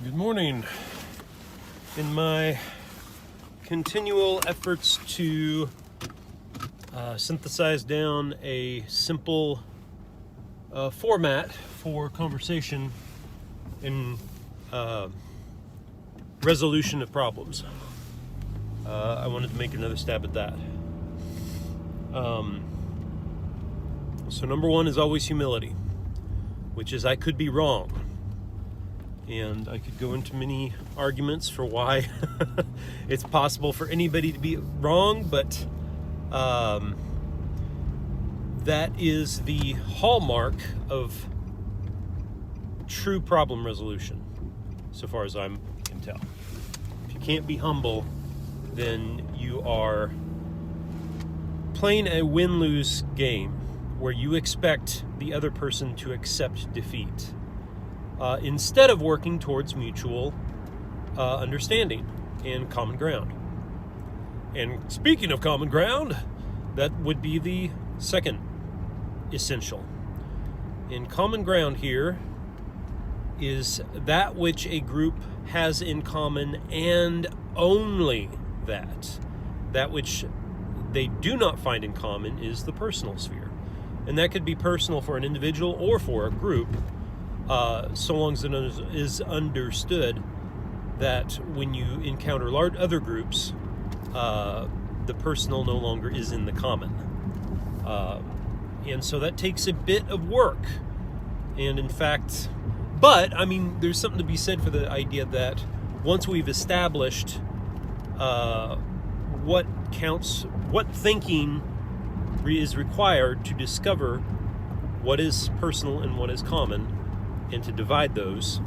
Good morning. In my continual efforts to synthesize down a simple format for conversation in resolution of problems, I wanted to make another stab at that. So number one is always humility, which is I could be wrong. And I could go into many arguments for why it's possible for anybody to be wrong, but that is the hallmark of true problem resolution, so far as I can tell. If you can't be humble, then you are playing a win-lose game where you expect the other person to accept defeat. Instead of working towards mutual understanding and common ground. And speaking of common ground, that would be the second essential. And common ground here is that which a group has in common, and only that. That which they do not find in common is the personal sphere. And that could be personal for an individual or for a group, so long as it is understood that when you encounter other groups, the personal no longer is in the common. And so that takes a bit of work. And in fact, there's something to be said for the idea that once we've established what counts, what thinking is required to discover what is personal and what is common, and to divide those,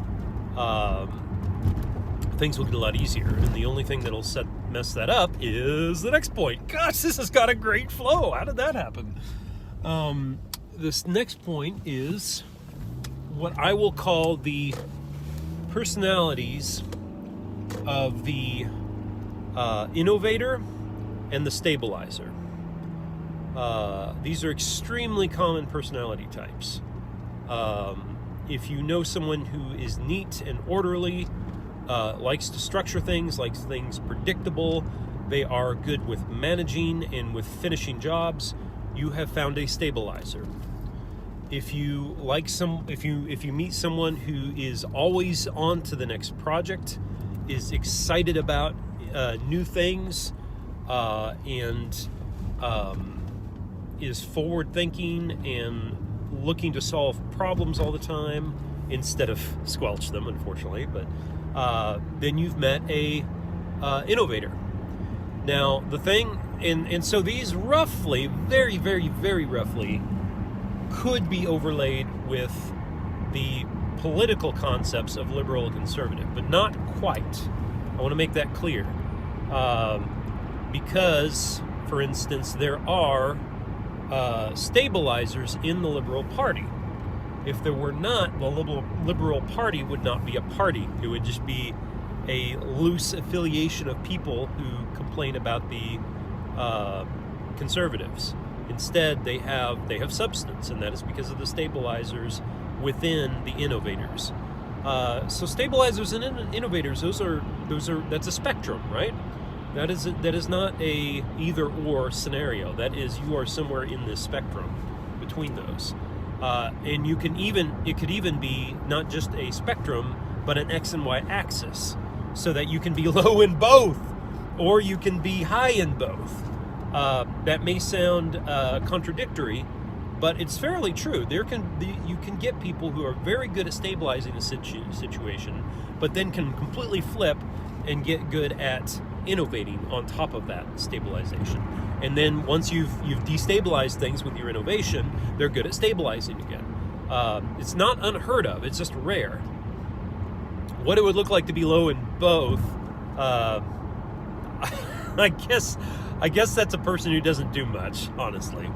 things will get a lot easier. And the only thing that'll mess that up is the next point. Gosh, this has got a great flow. How did that happen? This next point is what I will call the personalities of the innovator and the stabilizer. These are extremely common personality types. If you know someone who is neat and orderly, likes to structure things, likes things predictable, they are good with managing and with finishing jobs, you have found a stabilizer. If you meet someone who is always on to the next project, is excited about new things, and is forward thinking and looking to solve problems all the time instead of squelch them, unfortunately, but then you've met a innovator. Now the thing, and so these roughly, very, very, very roughly, could be overlaid with the political concepts of liberal and conservative, but not quite. I want to make that clear, because, for instance, there are stabilizers in the Liberal Party. If there were not, the Liberal Party would not be a party. It would just be a loose affiliation of people who complain about the conservatives. Instead, they have substance, and that is because of the stabilizers within the innovators. So stabilizers and innovators, that's a spectrum, right? That is not a either-or scenario. That is, you are somewhere in this spectrum between those. And it could even be not just a spectrum, but an X and Y axis, so that you can be low in both, or you can be high in both. That may sound contradictory, but it's fairly true. You can get people who are very good at stabilizing a situation, but then can completely flip and get good at innovating on top of that stabilization. And then once you've destabilized things with your innovation, they're good at stabilizing again. It's not unheard of, it's just rare. What it would look like to be low in both, I guess that's a person who doesn't do much, honestly.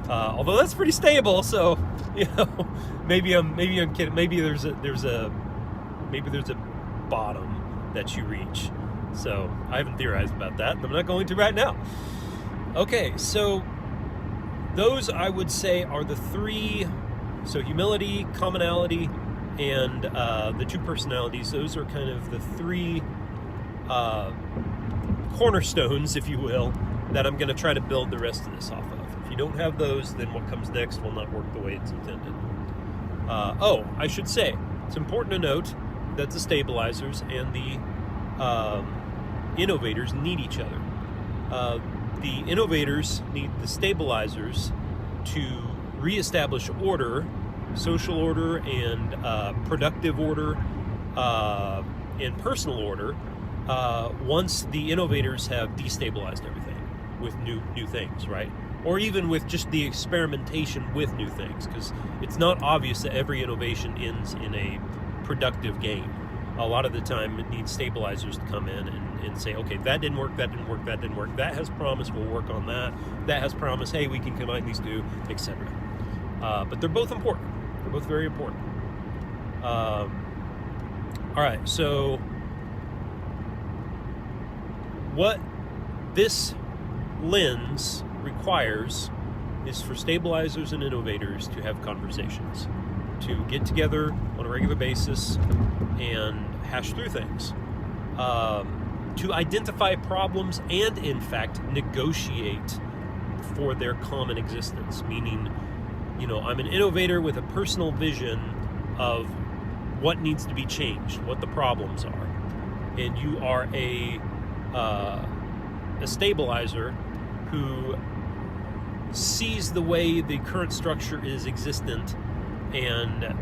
Although that's pretty stable, so maybe I'm kidding. Maybe there's a bottom that you reach. So I haven't theorized about that, and I'm not going to right now. Okay, so those I would say are the three. So humility, commonality, and the two personalities. Those are kind of the three cornerstones, if you will, that I'm going to try to build the rest of this off of. If you don't have those, then what comes next will not work the way it's intended. I should say, it's important to note that the stabilizers and the innovators need each other. The innovators need the stabilizers to reestablish order, social order, and productive order, and personal order, once the innovators have destabilized everything with new things, right? Or even with just the experimentation with new things, because it's not obvious that every innovation ends in a productive game. A lot of the time it needs stabilizers to come in and say, okay, that didn't work, that didn't work, that didn't work, that has promise, we'll work on that, that has promise, hey, we can combine these two, etc. But they're both important. They're both very important. All right, so what this lens requires is for stabilizers and innovators to have conversations, to get together on a regular basis and hash through things, to identify problems and, in fact, negotiate for their common existence. Meaning, I'm an innovator with a personal vision of what needs to be changed, what the problems are, and you are a stabilizer who sees the way the current structure is existent and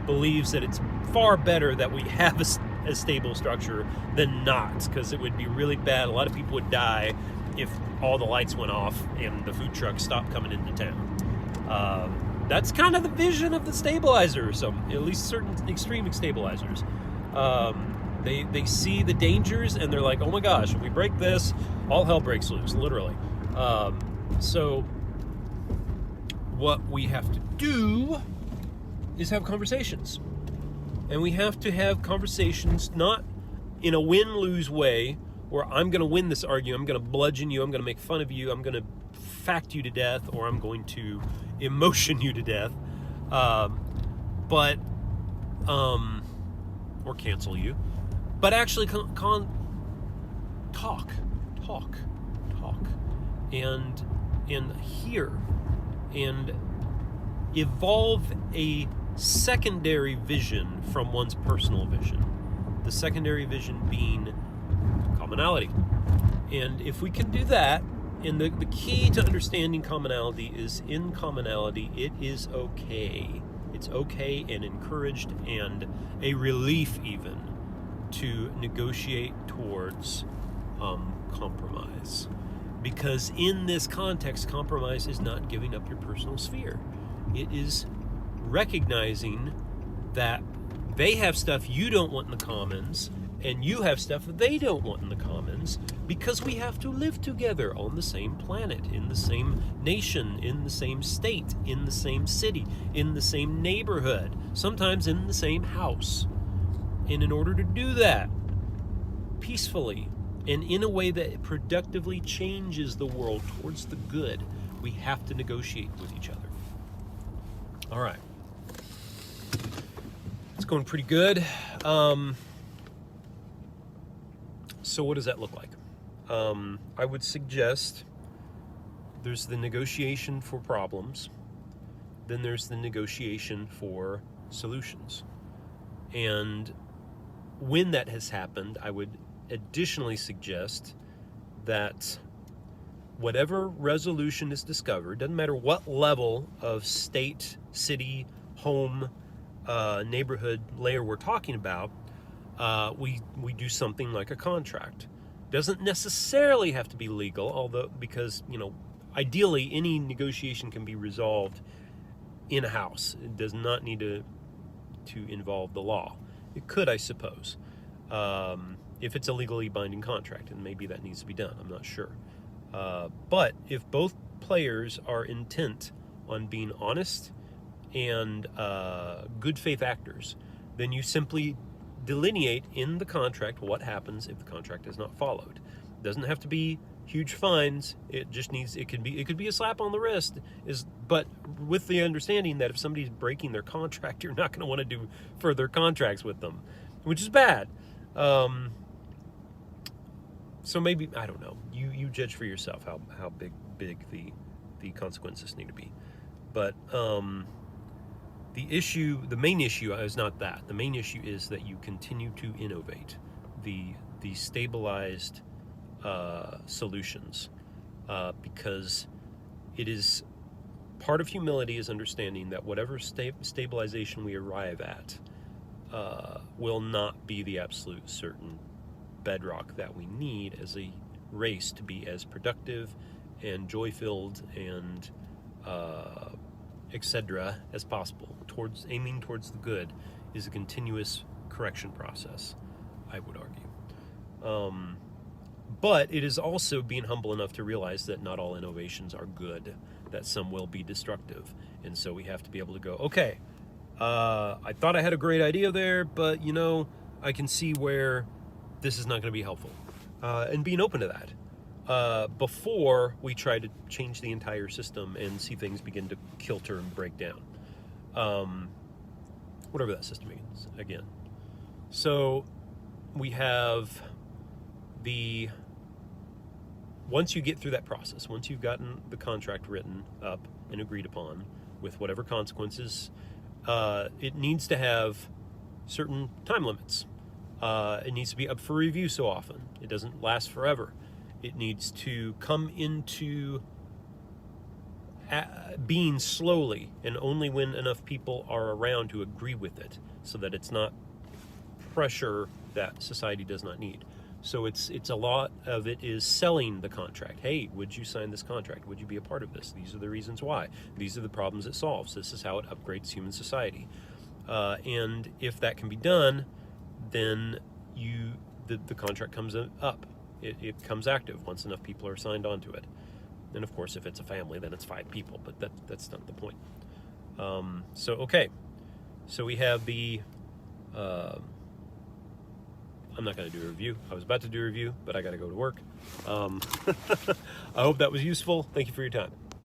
believes that it's far better that we have a stable structure than not, because it would be really bad. A lot of people would die if all the lights went off and the food trucks stopped coming into town. That's kind of the vision of the stabilizer, at least certain extreme stabilizers. They see the dangers and they're like, oh my gosh, if we break this, all hell breaks loose, literally. So what we have to do is have conversations. And we have to have conversations not in a win-lose way where I'm going to win this argument, I'm going to bludgeon you, I'm going to make fun of you, I'm going to fact you to death, or I'm going to emotion you to death, or cancel you. But actually talk, and hear, and evolve a secondary vision from one's personal vision. The secondary vision being commonality. And if we can do that, and the key to understanding commonality is, in commonality, it is okay. It's okay and encouraged and a relief even to negotiate towards compromise. Because in this context, compromise is not giving up your personal sphere. It is recognizing that they have stuff you don't want in the commons, and you have stuff they don't want in the commons, because we have to live together on the same planet, in the same nation, in the same state, in the same city, in the same neighborhood, sometimes in the same house. And in order to do that peacefully and in a way that productively changes the world towards the good, we have to negotiate with each other. All right. It's going pretty good. So what does that look like? I would suggest there's the negotiation for problems, then there's the negotiation for solutions. And when that has happened, I would additionally suggest that whatever resolution is discovered, doesn't matter what level of state, city, home, neighborhood layer we're talking about, we do something like a contract. Doesn't necessarily have to be legal, although, because, ideally any negotiation can be resolved in a house. It does not need to involve the law. It could, I suppose, if it's a legally binding contract, and maybe that needs to be done. I'm not sure. But if both players are intent on being honest and good faith actors, then you simply delineate in the contract what happens if the contract is not followed. It doesn't have to be huge fines. It just needs, it could be a slap on the wrist, but with the understanding that if somebody's breaking their contract, you're not going to want to do further contracts with them, which is bad. So maybe, I don't know, you judge for yourself how big the consequences need to be. But the main issue is not that. The main issue is that you continue to innovate the stabilized solutions, because it is part of humility is understanding that whatever stabilization we arrive at will not be the absolute certain bedrock that we need as a race to be as productive and joy-filled and etc. as possible. Aiming towards the good is a continuous correction process, I would argue. But it is also being humble enough to realize that not all innovations are good, that some will be destructive. And so we have to be able to go, okay, I thought I had a great idea there, but I can see where this is not going to be helpful. And being open to that before we try to change the entire system and see things begin to kilter and break down. Whatever that system means, again. So we have once you get through that process, once you've gotten the contract written up and agreed upon with whatever consequences, it needs to have certain time limits. It needs to be up for review so often. It doesn't last forever. It needs to come into being slowly, and only when enough people are around to agree with it, so that it's not pressure that society does not need. So it's a lot of it is selling the contract. Hey, would you sign this contract? Would you be a part of this? These are the reasons why. These are the problems it solves. This is how it upgrades human society. And if that can be done, then the contract comes up. It comes active once enough people are signed onto it. And of course, if it's a family, then it's 5 people, but that's not the point. So we have the I'm not going to do a review. I was about to do a review, but I got to go to work. I hope that was useful. Thank you for your time.